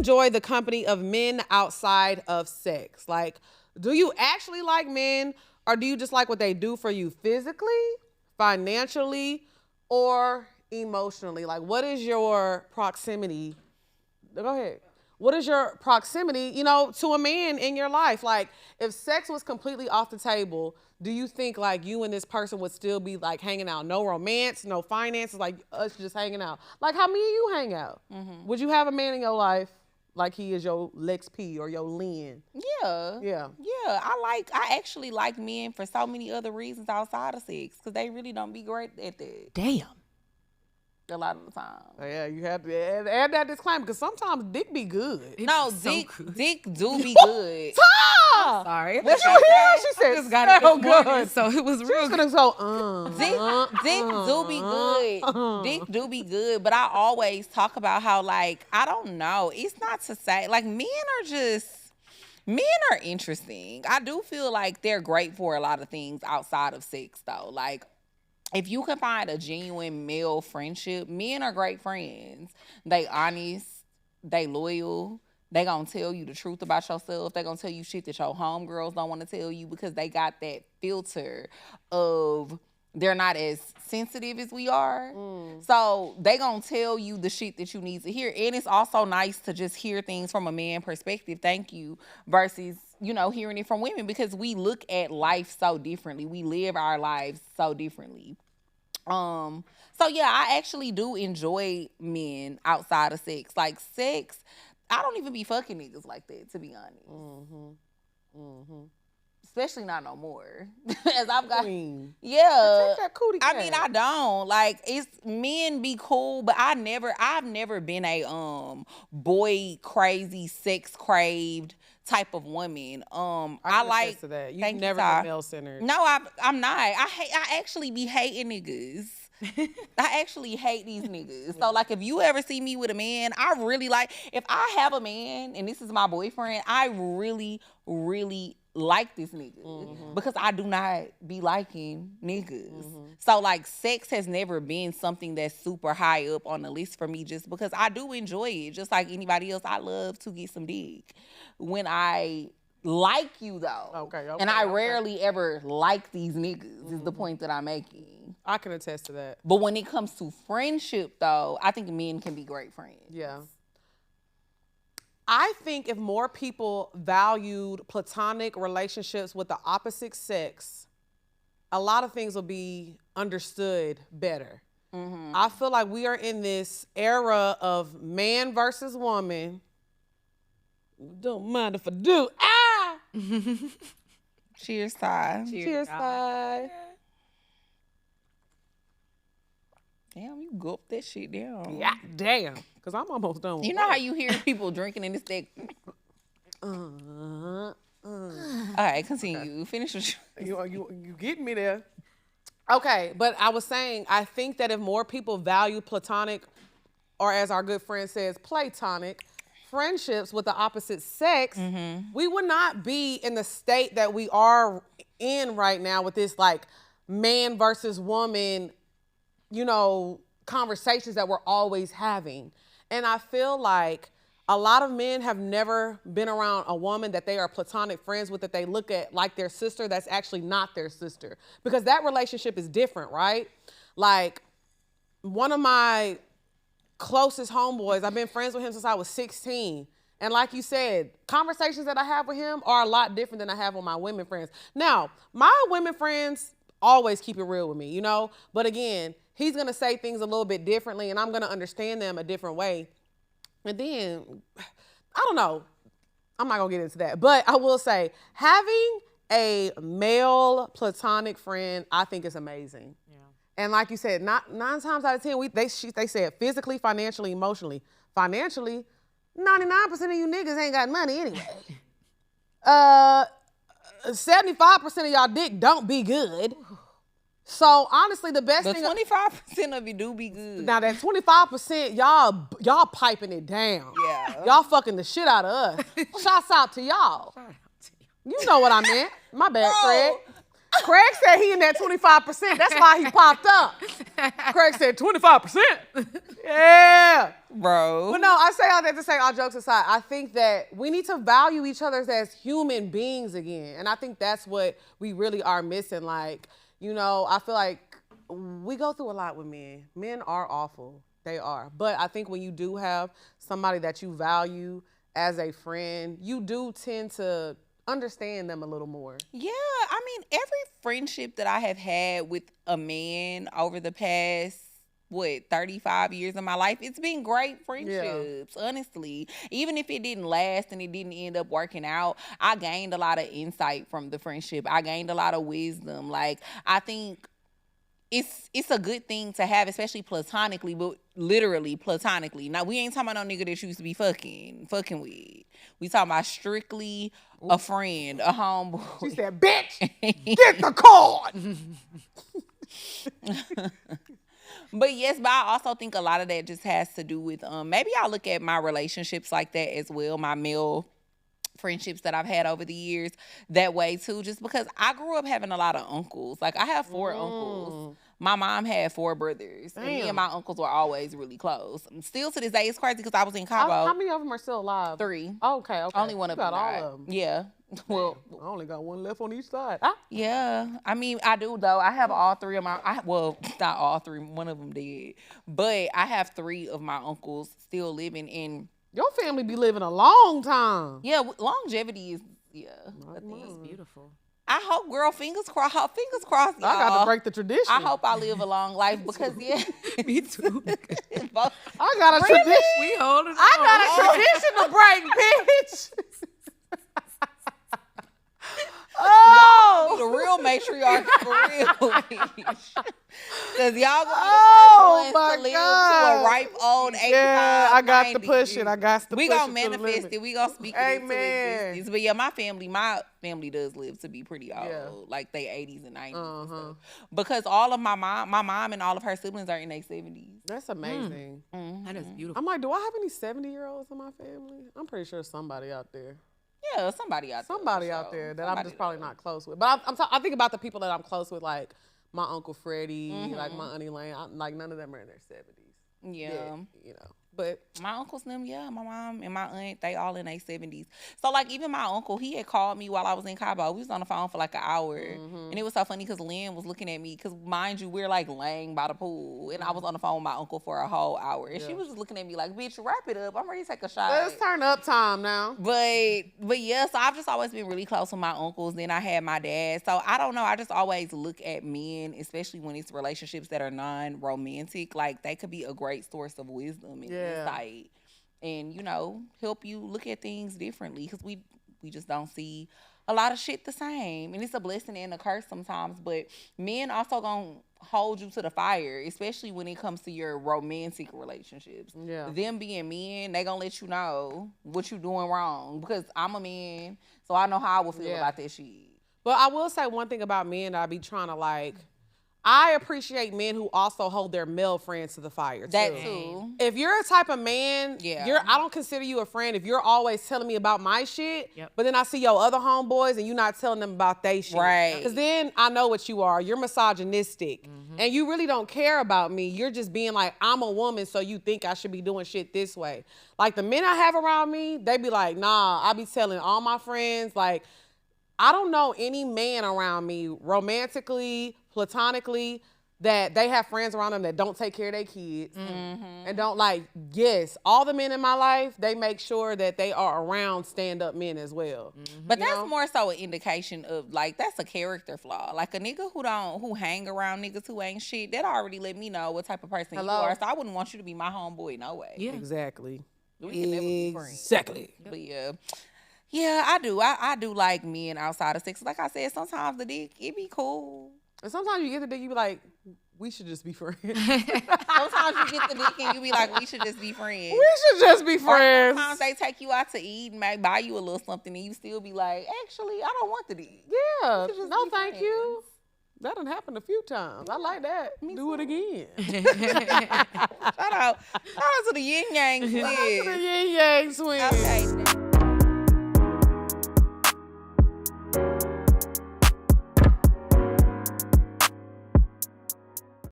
enjoy the company of men outside of sex? Like, do you actually like men, or do you just like what they do for you physically, financially, or emotionally? Like, what is your proximity? Go ahead. What is your proximity, to a man in your life? Like, if sex was completely off the table, do you think like you and this person would still be like hanging out? No romance, no finances, like us just hanging out. Like how me and you hang out. Mm-hmm. Would you have a man in your life like he is your lexp or your Lynn? Yeah. Yeah. Yeah. I actually like men for so many other reasons outside of sex because they really don't be great at that. Damn. A lot of the time. Yeah, you have to add that disclaimer because sometimes dick be good. Dick do be good. Tom! Sorry. Did you hear? She said, just got it so this morning, good. so it was real good. Dick do be good. Dick do be good, but I always talk about how, like, I don't know. It's not to say, like, men are interesting. I do feel like they're great for a lot of things outside of sex, though. Like, if you can find a genuine male friendship, men are great friends. They honest, they loyal. They gonna tell you the truth about yourself. They gonna tell you shit that your homegirls don't want to tell you because they got that filter of they're not as sensitive as we are. So they gonna tell you the shit that you need to hear. And it's also nice to just hear things from a man perspective, thank you, versus, hearing it from women because we look at life so differently. We live our lives so differently. So yeah, I actually do enjoy men outside of sex. Like sex, I don't even be fucking niggas like that, to be honest. Especially not no more. As I've got, yeah. Take that cootie cat. I mean, I don't like. It's men be cool, but I've never been a boy crazy, sex craved type of woman. I like to that. You've never been male centered. No, I'm not. I actually be hating niggas. I actually hate these niggas. So, like, if you ever see me with a man, I really like, if I have a man and this is my boyfriend, I really, really like this nigga because I do not be liking niggas. So, like, sex has never been something that's super high up on the list for me just because I do enjoy it. Just like anybody else, I love to get some dick. When I like you, though. Okay. And I rarely ever like these niggas is the point that I'm making. I can attest to that. But when it comes to friendship, though, I think men can be great friends. Yeah. I think if more people valued platonic relationships with the opposite sex, a lot of things will be understood better. I feel like we are in this era of man versus woman. Don't mind if I do. Ah! Cheers, Ty. Cheers, Ty. Damn, you gulp that shit down. Yeah, damn. Because I'm almost done with You know how you hear people drinking and it's that... All right, continue. Finish what you getting me there. Okay, but I was saying, I think that if more people value platonic, or as our good friend says, platonic, friendships with the opposite sex, we would not be in the state that we are in right now with this, like, man versus woman, conversations that we're always having. And I feel like a lot of men have never been around a woman that they are platonic friends with, that they look at like their sister, that's actually not their sister. Because that relationship is different, right? Like, one of my closest homeboys, I've been friends with him since I was 16. And like you said, conversations that I have with him are a lot different than I have with my women friends. Now, my women friends always keep it real with me, But again, he's going to say things a little bit differently, and I'm going to understand them a different way. And then, I don't know. I'm not going to get into that. But I will say, having a male platonic friend, I think is amazing. Yeah. And like you said, 9 times out of 10, they said physically, financially, emotionally. Financially, 99% of you niggas ain't got money anyway. 75% of y'all dick don't be good. So honestly, the best thing. 25% of you do be good. Now that 25%, y'all piping it down. Yeah. Y'all fucking the shit out of us. Shouts out to y'all. You know what I meant. My bad, Craig. Craig said he in that 25%. That's why he popped up. Craig said 25%. Yeah. Bro. But no, I say all that to say, all jokes aside, I think that we need to value each other as human beings again. And I think that's what we really are missing. Like, you know, I feel like we go through a lot with men. Men are awful. They are. But I think when you do have somebody that you value as a friend, you do tend to understand them a little more. Yeah, I mean, every friendship that I have had with a man over the past 35 years of my life, it's been great friendships, honestly. Even if it didn't last and it didn't end up working out, I gained a lot of insight from the friendship. I gained a lot of wisdom. Like, I think it's a good thing to have, especially platonically, but literally platonically. Now, we ain't talking about no nigga that you used to be fucking with. We talking about strictly a friend, a homeboy. She said, bitch, get the card. But yes, but I also think a lot of that just has to do with, maybe I look at my relationships like that as well, my male friendships that I've had over the years that way too, just because I grew up having a lot of uncles. Like, I have 4 uncles. My mom had 4 brothers. And me and my uncles were always really close. Still to this day, it's crazy because I was in Cabo. How many of them are still alive? 3. Oh, okay. Only one of them died. all of them. Yeah. Well, I only got one left on each side. Yeah. I mean, I do, though. I have all 3 of my... well, not all 3. One of them did. But I have 3 of my uncles still living in... Your family be living a long time. Yeah, longevity is... Yeah. That's beautiful. I hope, girl, fingers crossed, y'all. I got to break the tradition. I hope I live a long life because, yeah. Me too. I got a tradition. We holding on. I got a tradition to break, bitch. Oh, the real matriarch for real, bitch. Because y'all gonna be the first ones to live to a ripe old 85, Yeah, I got 90. to push it. I got to We push gonna it to the manifest limit. it. We gonna speak it into Amen. existence. But yeah, my family does live to be pretty old. Yeah. Like they 80s and 90s and stuff. Because all of my mom and all of her siblings are in their 70s. That's amazing. That is beautiful. I'm like, do I have any 70-year-olds in my family? I'm pretty sure somebody out there. Yeah, somebody out there. Somebody out there that I'm just probably not close with. But I think about the people that I'm close with, like my Uncle Freddie, like my Auntie Lane. Like none of them are in their 70s. Yeah. You know. But my uncles, them, yeah, my mom and my aunt, they all in their 70s. So, like, even my uncle, he had called me while I was in Cabo. We was on the phone for like an hour. And it was so funny because Lynn was looking at me because, mind you, we're like laying by the pool. And I was on the phone with my uncle for a whole hour. And she was just looking at me like, bitch, wrap it up. I'm ready to take a shot. it's turn up time now. But yeah, so I've just always been really close with my uncles. Then I had my dad. So I don't know. I just always look at men, especially when it's relationships that are non-romantic, like they could be a great source of wisdom and insight. And, you know, help you look at things differently because we just don't see a lot of shit the same. And it's a blessing and a curse sometimes. But men also gonna hold you to the fire, especially when it comes to your romantic relationships. Yeah. Them being men, they gonna let you know what you doing wrong. Because I'm a man, so I know how I would feel about that shit. But I will say one thing about men that I be trying to like, I appreciate men who also hold their male friends to the fire too. That too. If you're a type of man, I don't consider you a friend if you're always telling me about my shit, but then I see your other homeboys and you're not telling them about they shit. Right. Because then I know what you are. You're misogynistic. And you really don't care about me. You're just being like, I'm a woman, so you think I should be doing shit this way. Like the men I have around me, they be like, nah, I be telling all my friends, like, I don't know any man around me romantically, platonically, that they have friends around them that don't take care of their kids and don't like, all the men in my life, they make sure that they are around stand-up men as well. But that's more so an indication of like, that's a character flaw. Like a nigga who hang around niggas who ain't shit, that already let me know what type of person you are. So I wouldn't want you to be my homeboy, no way. Yeah. Exactly. We can never be friends. Exactly. But yeah, I do. I do like men outside of sex. Like I said, sometimes the dick, it be cool. And sometimes you get the dick, you be like, we should just be friends. Sometimes you get the dick and you be like, we should just be friends. We should just be friends. Or sometimes they take you out to eat and might buy you a little something and you still be like, actually, I don't want the dick. Yeah. No, thank you. That done happened a few times. I like that. Do it again. Shout out to the yin yang twins. Shout out to the yin yang twins. Okay.